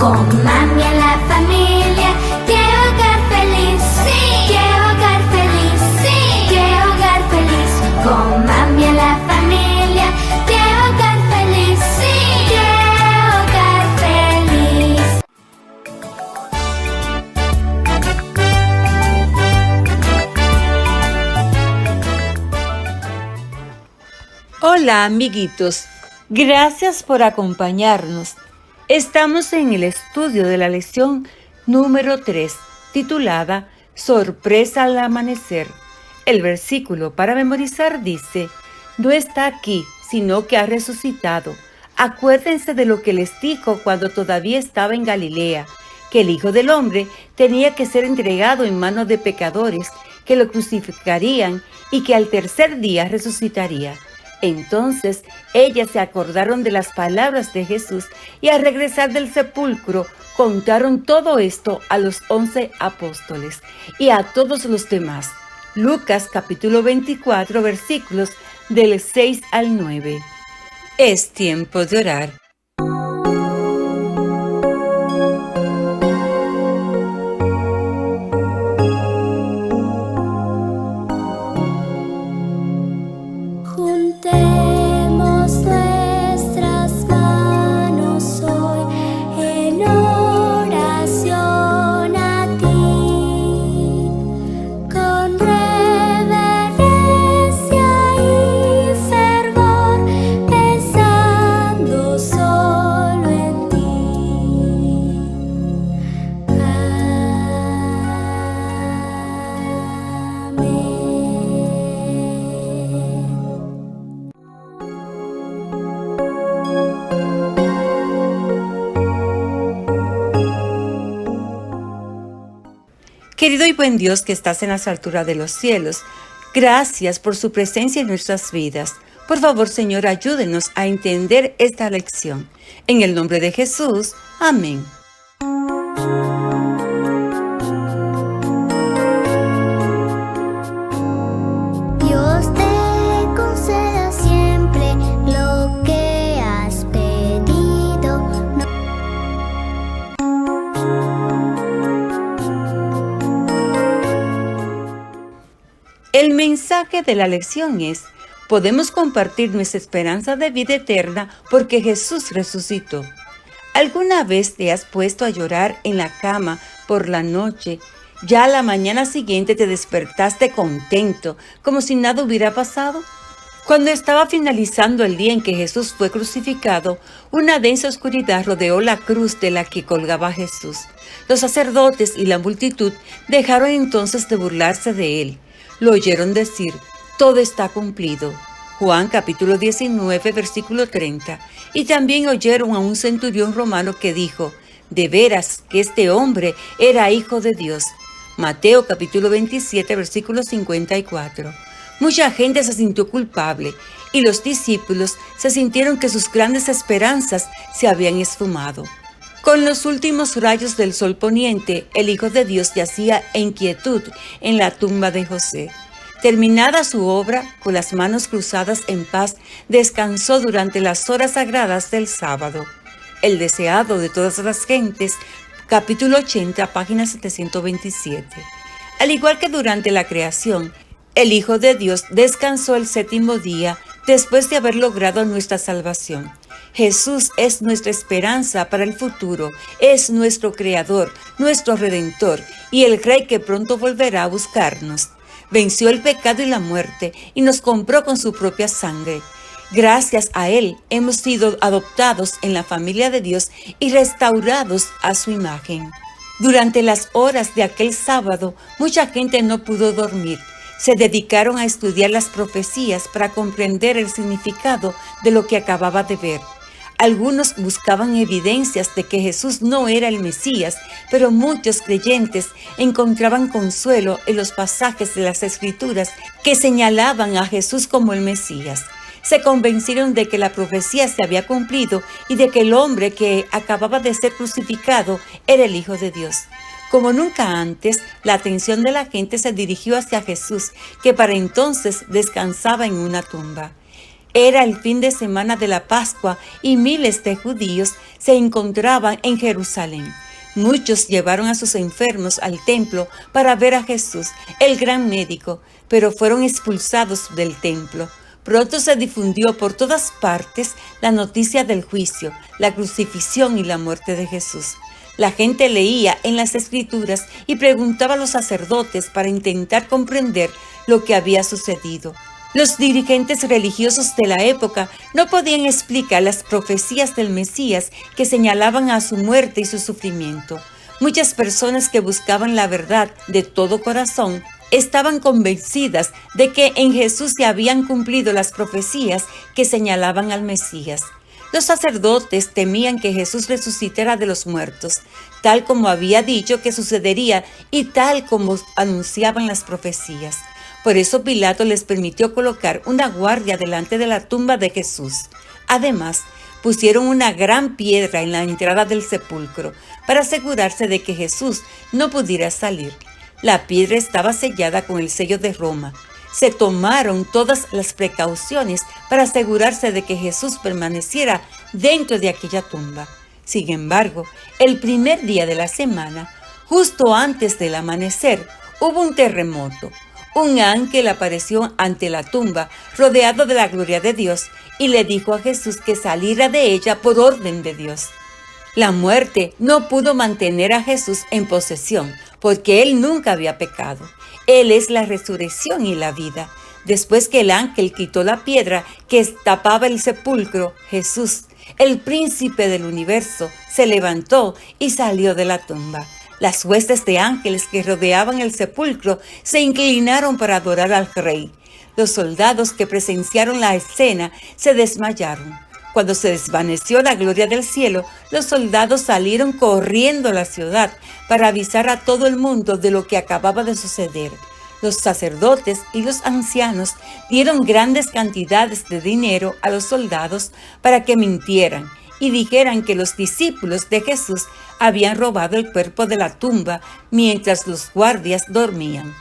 Con mami en la familia, qué hogar feliz. Sí. Qué hogar feliz. Sí. Qué hogar feliz. Con mami en la familia, qué hogar feliz. Sí. Qué hogar feliz. Hola amiguitos, gracias por acompañarnos. Estamos en el estudio de la lección número 3, titulada Sorpresa al amanecer. El versículo para memorizar dice: no está aquí, sino que ha resucitado. Acuérdense de lo que les dijo cuando todavía estaba en Galilea, que el Hijo del Hombre tenía que ser entregado en manos de pecadores, que lo crucificarían y que al tercer día resucitaría. Entonces ellas se acordaron de las palabras de Jesús y al regresar del sepulcro contaron todo esto a los 11 apóstoles y a todos los demás. Lucas capítulo 24 versículos del 6 al 9. Es tiempo de orar. Juntemos nuestras manos hoy en oración a ti, con reverencia y fervor, pensando solo en ti. Querido y buen Dios que estás en las alturas de los cielos, gracias por su presencia en nuestras vidas. Por favor, Señor, ayúdenos a entender esta lección. En el nombre de Jesús, amén. Dios te conceda siempre lo que has pedido. El mensaje de la lección es: podemos compartir nuestra esperanza de vida eterna porque Jesús resucitó. ¿Alguna vez te has puesto a llorar en la cama por la noche? Ya a la mañana siguiente te despertaste contento, como si nada hubiera pasado. Cuando estaba finalizando el día en que Jesús fue crucificado, una densa oscuridad rodeó la cruz de la que colgaba Jesús. Los sacerdotes y la multitud dejaron entonces de burlarse de él. Lo oyeron decir: todo está cumplido. Juan capítulo 19, versículo 30. Y también oyeron a un centurión romano que dijo: de veras que este hombre era hijo de Dios. Mateo capítulo 27, versículo 54. Mucha gente se sintió culpable y los discípulos se sintieron que sus grandes esperanzas se habían esfumado. Con los últimos rayos del sol poniente, el Hijo de Dios yacía en quietud en la tumba de José. Terminada su obra, con las manos cruzadas en paz, descansó durante las horas sagradas del sábado. El deseado de todas las gentes, capítulo 80, página 727. Al igual que durante la creación, el Hijo de Dios descansó el séptimo día después de haber logrado nuestra salvación. Jesús es nuestra esperanza para el futuro, es nuestro Creador, nuestro Redentor y el Rey que pronto volverá a buscarnos. Venció el pecado y la muerte y nos compró con su propia sangre. Gracias a Él hemos sido adoptados en la familia de Dios y restaurados a su imagen. Durante las horas de aquel sábado, mucha gente no pudo dormir. Se dedicaron a estudiar las profecías para comprender el significado de lo que acababa de ver. Algunos buscaban evidencias de que Jesús no era el Mesías, pero muchos creyentes encontraban consuelo en los pasajes de las Escrituras que señalaban a Jesús como el Mesías. Se convencieron de que la profecía se había cumplido y de que el hombre que acababa de ser crucificado era el Hijo de Dios. Como nunca antes, la atención de la gente se dirigió hacia Jesús, que para entonces descansaba en una tumba. Era el fin de semana de la Pascua y miles de judíos se encontraban en Jerusalén. Muchos llevaron a sus enfermos al templo para ver a Jesús, el gran médico, pero fueron expulsados del templo. Pronto se difundió por todas partes la noticia del juicio, la crucifixión y la muerte de Jesús. La gente leía en las Escrituras y preguntaba a los sacerdotes para intentar comprender lo que había sucedido. Los dirigentes religiosos de la época no podían explicar las profecías del Mesías que señalaban a su muerte y su sufrimiento. Muchas personas que buscaban la verdad de todo corazón estaban convencidas de que en Jesús se habían cumplido las profecías que señalaban al Mesías. Los sacerdotes temían que Jesús resucitara de los muertos, tal como había dicho que sucedería y tal como anunciaban las profecías. Por eso Pilato les permitió colocar una guardia delante de la tumba de Jesús. Además, pusieron una gran piedra en la entrada del sepulcro para asegurarse de que Jesús no pudiera salir. La piedra estaba sellada con el sello de Roma. Se tomaron todas las precauciones para asegurarse de que Jesús permaneciera dentro de aquella tumba. Sin embargo, el primer día de la semana, justo antes del amanecer, hubo un terremoto. Un ángel apareció ante la tumba, rodeado de la gloria de Dios, y le dijo a Jesús que saliera de ella por orden de Dios. La muerte no pudo mantener a Jesús en posesión, porque él nunca había pecado. Él es la resurrección y la vida. Después que el ángel quitó la piedra que tapaba el sepulcro, Jesús, el príncipe del universo, se levantó y salió de la tumba. Las huestes de ángeles que rodeaban el sepulcro se inclinaron para adorar al rey. Los soldados que presenciaron la escena se desmayaron. Cuando se desvaneció la gloria del cielo, los soldados salieron corriendo a la ciudad para avisar a todo el mundo de lo que acababa de suceder. Los sacerdotes y los ancianos dieron grandes cantidades de dinero a los soldados para que mintieran y dijeran que los discípulos de Jesús habían robado el cuerpo de la tumba mientras los guardias dormían.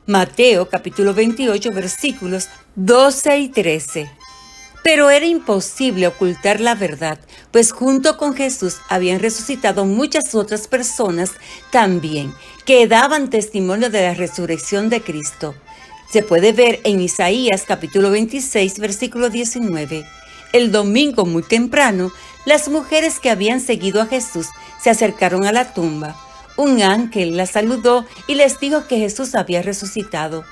Mateo capítulo 28 versículos 12 y 13. Pero era imposible ocultar la verdad, pues junto con Jesús habían resucitado muchas otras personas también, que daban testimonio de la resurrección de Cristo. Se puede ver en Isaías capítulo 26, versículo 19. El domingo muy temprano, las mujeres que habían seguido a Jesús se acercaron a la tumba. Un ángel las saludó y les dijo que Jesús había resucitado.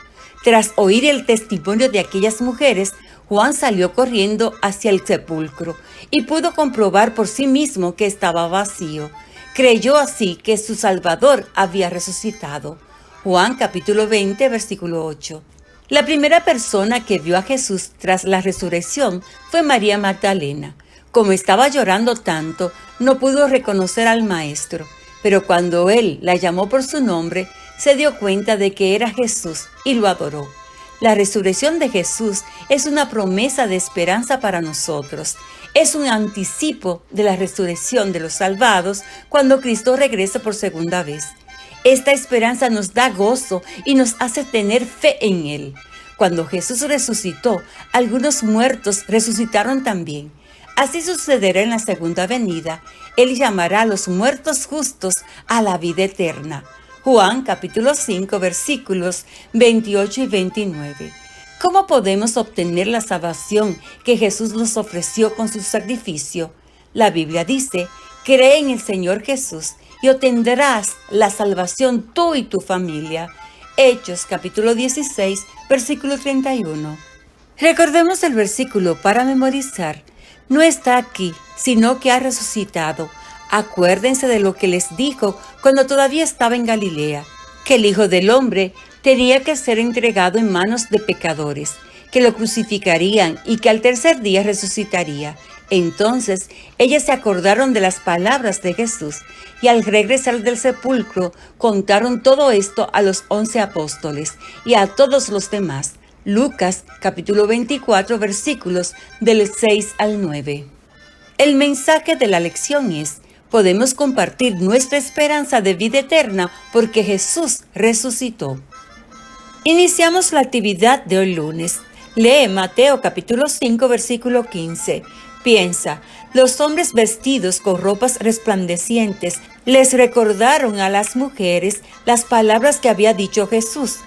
Tras oír el testimonio de aquellas mujeres, Juan salió corriendo hacia el sepulcro y pudo comprobar por sí mismo que estaba vacío. Creyó así que su Salvador había resucitado. Juan capítulo 20, versículo 8. La primera persona que vio a Jesús tras la resurrección fue María Magdalena. Como estaba llorando tanto, no pudo reconocer al Maestro, pero cuando él la llamó por su nombre, se dio cuenta de que era Jesús y lo adoró. La resurrección de Jesús es una promesa de esperanza para nosotros. Es un anticipo de la resurrección de los salvados cuando Cristo regresa por segunda vez. Esta esperanza nos da gozo y nos hace tener fe en Él. Cuando Jesús resucitó, algunos muertos resucitaron también. Así sucederá en la segunda venida. Él llamará a los muertos justos a la vida eterna. Juan capítulo 5 versículos 28 y 29. ¿Cómo podemos obtener la salvación que Jesús nos ofreció con su sacrificio? La Biblia dice, cree en el Señor Jesús y obtendrás la salvación tú y tu familia. Hechos capítulo 16 versículo 31. Recordemos el versículo para memorizar. No está aquí, sino que ha resucitado. Acuérdense de lo que les dijo cuando todavía estaba en Galilea, que el Hijo del Hombre tenía que ser entregado en manos de pecadores, que lo crucificarían y que al tercer día resucitaría. Entonces ellas se acordaron de las palabras de Jesús y al regresar del sepulcro contaron todo esto a los 11 apóstoles y a todos los demás. Lucas capítulo 24 versículos del 6 al 9. El mensaje de la lección es: podemos compartir nuestra esperanza de vida eterna porque Jesús resucitó. Iniciamos la actividad de hoy lunes. Lee Mateo capítulo 5, versículo 15. Piensa, los hombres vestidos con ropas resplandecientes les recordaron a las mujeres las palabras que había dicho Jesús.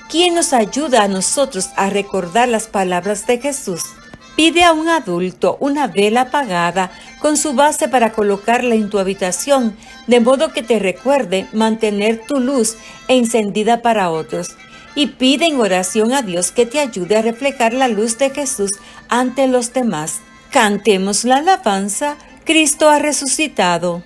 ¿Quién nos ayuda a nosotros a recordar las palabras de Jesús? Pide a un adulto una vela apagada con su base para colocarla en tu habitación, de modo que te recuerde mantener tu luz encendida para otros. Y pide en oración a Dios que te ayude a reflejar la luz de Jesús ante los demás. Cantemos la alabanza, Cristo ha resucitado.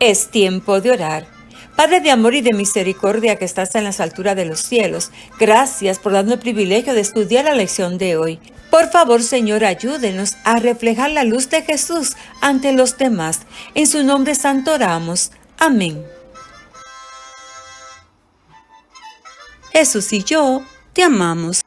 Es tiempo de orar. Padre de amor y de misericordia que estás en las alturas de los cielos, gracias por darnos el privilegio de estudiar la lección de hoy. Por favor, Señor, ayúdenos a reflejar la luz de Jesús ante los demás. En su nombre santo oramos. Amén. Jesús y yo te amamos.